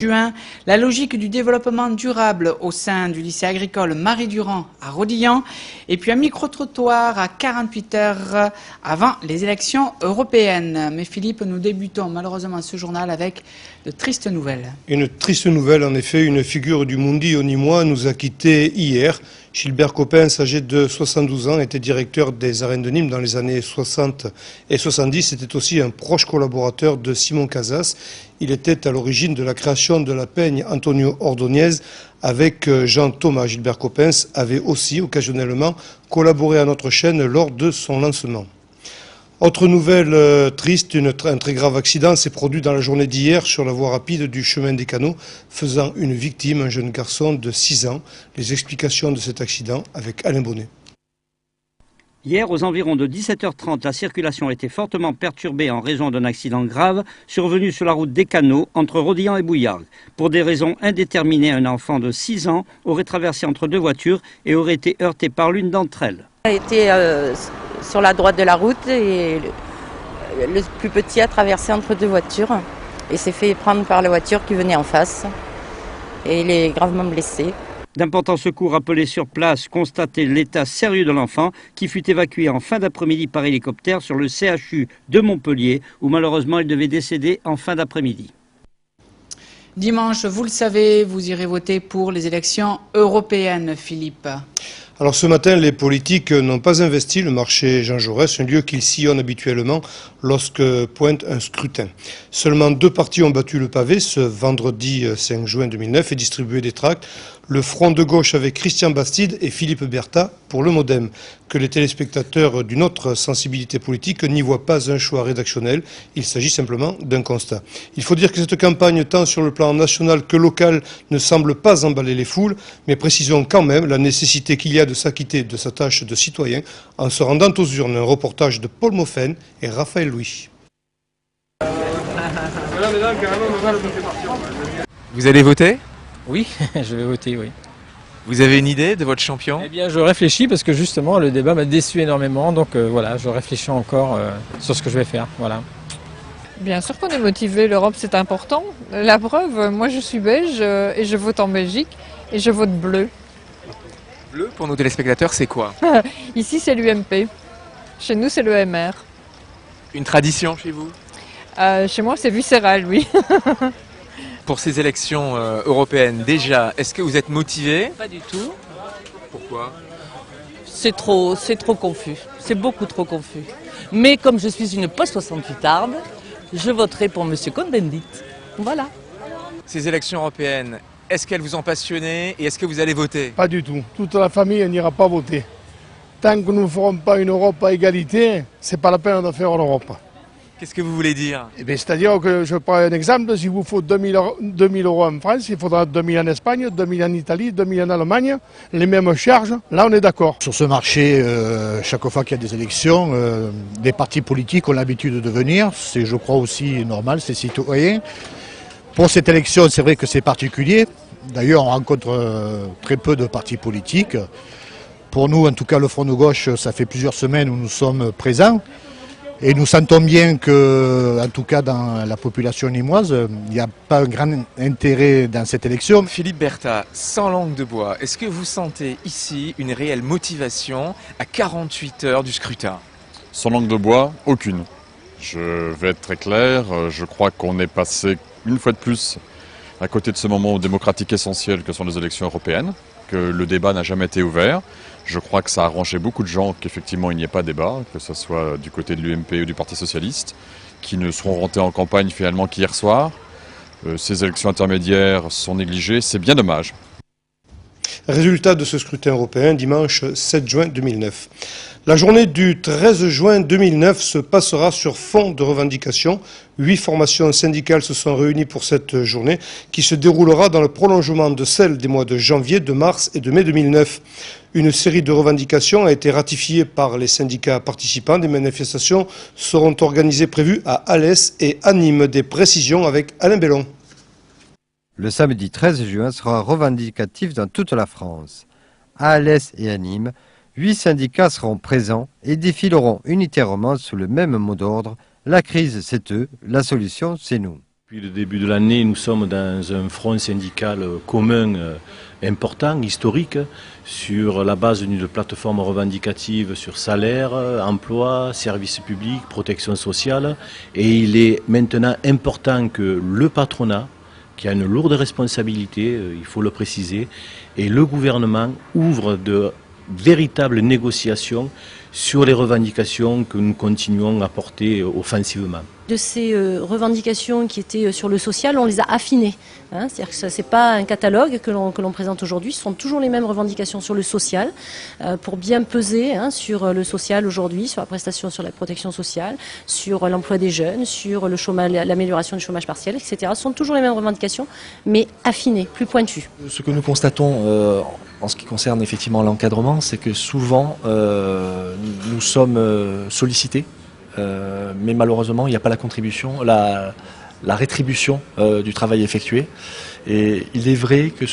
Juin, la logique du développement durable au sein du lycée agricole Marie-Durand à Rodilhan, et puis un micro-trottoir à 48 heures avant les élections européennes. Mais Philippe, nous débutons malheureusement ce journal avec de tristes nouvelles. Une triste nouvelle, en effet, une figure du Mundi Onimois nous a quittés hier. Gilbert Coppens, âgé de 72 ans, était directeur des arènes de Nîmes dans les années 60 et 70. C'était aussi un proche collaborateur de Simon Casas. Il était à l'origine de la création de la peigne Antonio Ordóñez avec Jean Thomas. Gilbert Coppens avait aussi occasionnellement collaboré à notre chaîne lors de son lancement. Autre nouvelle triste, un très grave accident s'est produit dans la journée d'hier sur la voie rapide du chemin des Canaux, faisant une victime, un jeune garçon de 6 ans. Les explications de cet accident avec Alain Bonnet. Hier, aux environs de 17h30, la circulation a été fortement perturbée en raison d'un accident grave survenu sur la route des Canaux entre Rodilhan et Bouillargues. Pour des raisons indéterminées, un enfant de 6 ans aurait traversé entre deux voitures et aurait été heurté par l'une d'entre elles. Il a été sur la droite de la route et le plus petit a traversé entre deux voitures et s'est fait prendre par la voiture qui venait en face et il est gravement blessé. D'importants secours appelés sur place constataient l'état sérieux de l'enfant qui fut évacué en fin d'après-midi par hélicoptère sur le CHU de Montpellier où malheureusement il devait décéder en fin d'après-midi. Dimanche, vous le savez, vous irez voter pour les élections européennes, Philippe. Alors ce matin, les politiques n'ont pas investi le marché Jean Jaurès, un lieu qu'ils sillonnent habituellement lorsque pointe un scrutin. Seulement 2 partis ont battu le pavé ce vendredi 5 juin 2009 et distribué des tracts. Le Front de gauche avec Christian Bastide et Philippe Berta pour le MoDem. Que les téléspectateurs d'une autre sensibilité politique n'y voient pas un choix rédactionnel, il s'agit simplement d'un constat. Il faut dire que cette campagne, tant sur le plan national que local, ne semble pas emballer les foules, mais précisons quand même la nécessité qu'il y a de s'acquitter de sa tâche de citoyen en se rendant aux urnes. Un reportage de Paul Moffen et Raphaël Louis. Vous allez voter ? Oui, je vais voter, oui. Vous avez une idée de votre champion ? Eh bien, je réfléchis parce que justement, le débat m'a déçu énormément. Donc voilà, je réfléchis encore sur ce que je vais faire. Voilà. Bien sûr qu'on est motivé, l'Europe c'est important. La preuve, moi je suis belge et je vote en Belgique et je vote bleu. Bleu, pour nos téléspectateurs, c'est quoi ? Ici c'est l'UMP, chez nous c'est le MR. Une tradition chez vous ? Chez moi c'est viscéral, oui. Pour ces élections européennes, déjà, est-ce que vous êtes motivé ? Pas du tout. Pourquoi ? C'est trop confus. C'est beaucoup trop confus. Mais comme je suis une post-68arde, je voterai pour M. Cohn-Bendit. Voilà. Ces élections européennes, est-ce qu'elles vous ont passionné et est-ce que vous allez voter ? Pas du tout. Toute la famille n'ira pas voter. Tant que nous ne ferons pas une Europe à égalité, c'est pas la peine de faire l'Europe. Qu'est-ce que vous voulez dire ? C'est-à-dire que, je prends un exemple, s'il vous faut 2000 euros en France, il faudra 2000 en Espagne, 2000 en Italie, 2000 en Allemagne, les mêmes charges, là on est d'accord. Sur ce marché, chaque fois qu'il y a des élections, des partis politiques ont l'habitude de venir, c'est je crois aussi normal, c'est citoyen. Pour cette élection, c'est vrai que c'est particulier, d'ailleurs on rencontre très peu de partis politiques. Pour nous, en tout cas le Front de gauche, ça fait plusieurs semaines où nous sommes présents. Et nous sentons bien que, en tout cas dans la population nîmoise, il n'y a pas un grand intérêt dans cette élection. Philippe Berta, sans langue de bois, est-ce que vous sentez ici une réelle motivation à 48 heures du scrutin ? Sans langue de bois, aucune. Je vais être très clair, je crois qu'on est passé une fois de plus à côté de ce moment démocratique essentiel que sont les élections européennes, que le débat n'a jamais été ouvert. Je crois que ça a arrangé beaucoup de gens qu'effectivement il n'y ait pas débat, que ce soit du côté de l'UMP ou du Parti Socialiste, qui ne seront rentrés en campagne finalement qu'hier soir. Ces élections intermédiaires sont négligées, c'est bien dommage. Résultat de ce scrutin européen, dimanche 7 juin 2009. La journée du 13 juin 2009 se passera sur fond de revendications. 8 formations syndicales se sont réunies pour cette journée qui se déroulera dans le prolongement de celle des mois de janvier, de mars et de mai 2009. Une série de revendications a été ratifiée par les syndicats participants. Des manifestations seront organisées prévues à Alès et à Nîmes. Des précisions avec Alain Bellon. Le samedi 13 juin sera revendicatif dans toute la France. À Alès et à Nîmes, 8 syndicats seront présents et défileront unitairement sous le même mot d'ordre. La crise, c'est eux, la solution, c'est nous. Depuis le début de l'année, nous sommes dans un front syndical commun important, historique, sur la base d'une plateforme revendicative sur salaire, emploi, services publics, protection sociale. Et il est maintenant important que le patronat, qui a une lourde responsabilité, il faut le préciser, et le gouvernement ouvre de véritables négociations sur les revendications que nous continuons à porter offensivement. De ces revendications qui étaient sur le social, on les a affinées. C'est-à-dire que ce n'est pas un catalogue que l'on présente aujourd'hui, ce sont toujours les mêmes revendications sur le social, pour bien peser sur le social aujourd'hui, sur la prestation, sur la protection sociale, sur l'emploi des jeunes, sur le chômage, l'amélioration du chômage partiel, etc. Ce sont toujours les mêmes revendications, mais affinées, plus pointues. Ce que nous constatons en ce qui concerne effectivement l'encadrement, c'est que souvent nous sommes sollicités. Mais malheureusement, il n'y a pas la contribution, la rétribution du travail effectué. Et il est vrai que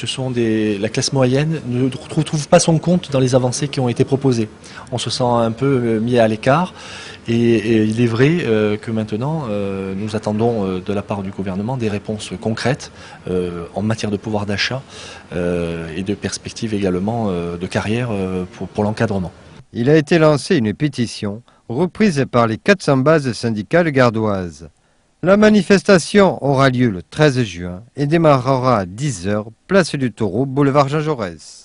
la classe moyenne ne trouve pas son compte dans les avancées qui ont été proposées. On se sent un peu mis à l'écart. Et il est vrai que maintenant, nous attendons de la part du gouvernement des réponses concrètes en matière de pouvoir d'achat et de perspectives également de carrière pour l'encadrement. Il a été lancé une pétition reprise par les 400 bases syndicales gardoises. La manifestation aura lieu le 13 juin et démarrera à 10 h, place du Taureau, boulevard Jean Jaurès.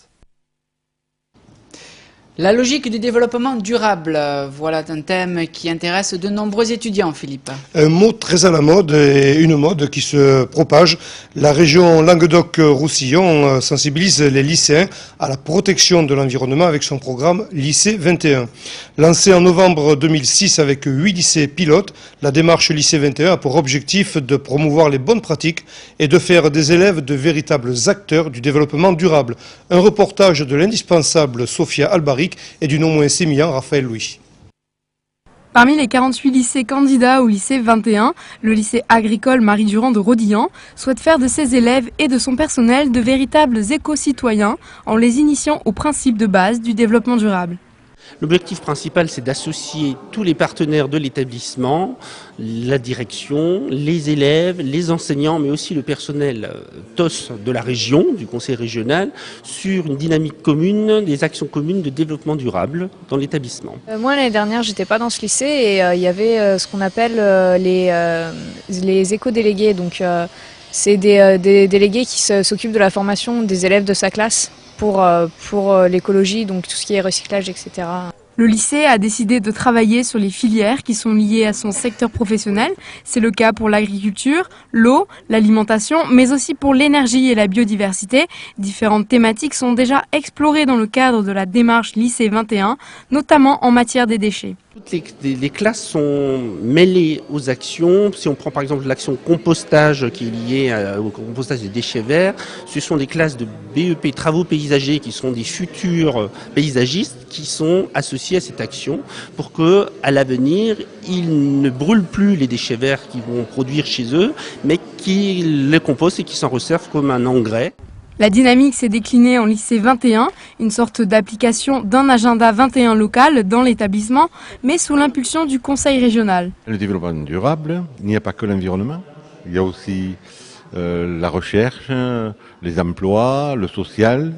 La logique du développement durable, voilà un thème qui intéresse de nombreux étudiants, Philippe. Un mot très à la mode et une mode qui se propage. La région Languedoc-Roussillon sensibilise les lycéens à la protection de l'environnement avec son programme Lycée 21. Lancé en novembre 2006 avec 8 lycées pilotes, la démarche Lycée 21 a pour objectif de promouvoir les bonnes pratiques et de faire des élèves de véritables acteurs du développement durable. Un reportage de l'indispensable Sophia Albaric et du non moins sémillant Raphaël Louis. Parmi les 48 lycées candidats au lycée 21, le lycée agricole Marie-Durand de Rodilhan souhaite faire de ses élèves et de son personnel de véritables éco-citoyens en les initiant aux principes de base du développement durable. L'objectif principal, c'est d'associer tous les partenaires de l'établissement, la direction, les élèves, les enseignants, mais aussi le personnel TOS de la région, du conseil régional, sur une dynamique commune, des actions communes de développement durable dans l'établissement. Moi, l'année dernière, j'étais pas dans ce lycée et il y avait ce qu'on appelle les éco-délégués. Donc, c'est des délégués qui s'occupent de la formation des élèves de sa classe pour l'écologie, donc tout ce qui est recyclage, etc. Le lycée a décidé de travailler sur les filières qui sont liées à son secteur professionnel. C'est le cas pour l'agriculture, l'eau, l'alimentation, mais aussi pour l'énergie et la biodiversité. Différentes thématiques sont déjà explorées dans le cadre de la démarche Lycée 21, notamment en matière des déchets. Toutes les classes sont mêlées aux actions. Si on prend par exemple l'action compostage qui est liée au compostage des déchets verts, ce sont des classes de BEP travaux paysagers qui sont des futurs paysagistes qui sont associés à cette action pour que, à l'avenir, ils ne brûlent plus les déchets verts qu'ils vont produire chez eux, mais qu'ils les compostent et qu'ils s'en resservent comme un engrais. La dynamique s'est déclinée en lycée 21, une sorte d'application d'un agenda 21 local dans l'établissement, mais sous l'impulsion du conseil régional. Le développement durable, il n'y a pas que l'environnement, il y a aussi la recherche, les emplois, le social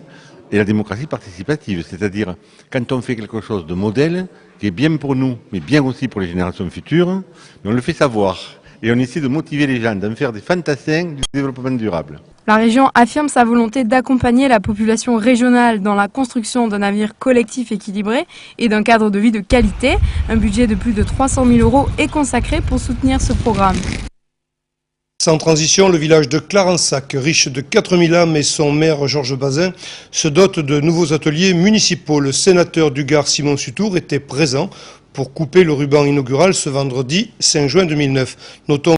et la démocratie participative. C'est-à-dire, quand on fait quelque chose de modèle, qui est bien pour nous, mais bien aussi pour les générations futures, on le fait savoir. Et on essaie de motiver les gens, d'en faire des fantassins du développement durable. La région affirme sa volonté d'accompagner la population régionale dans la construction d'un navire collectif équilibré et d'un cadre de vie de qualité. Un budget de plus de 300 000 € est consacré pour soutenir ce programme. Sans transition, le village de Clarensac, riche de 4000 âmes et son maire Georges Bazin, se dote de nouveaux ateliers municipaux. Le sénateur du Gard Simon Sutour était présent pour couper le ruban inaugural ce vendredi 5 juin 2009. Notons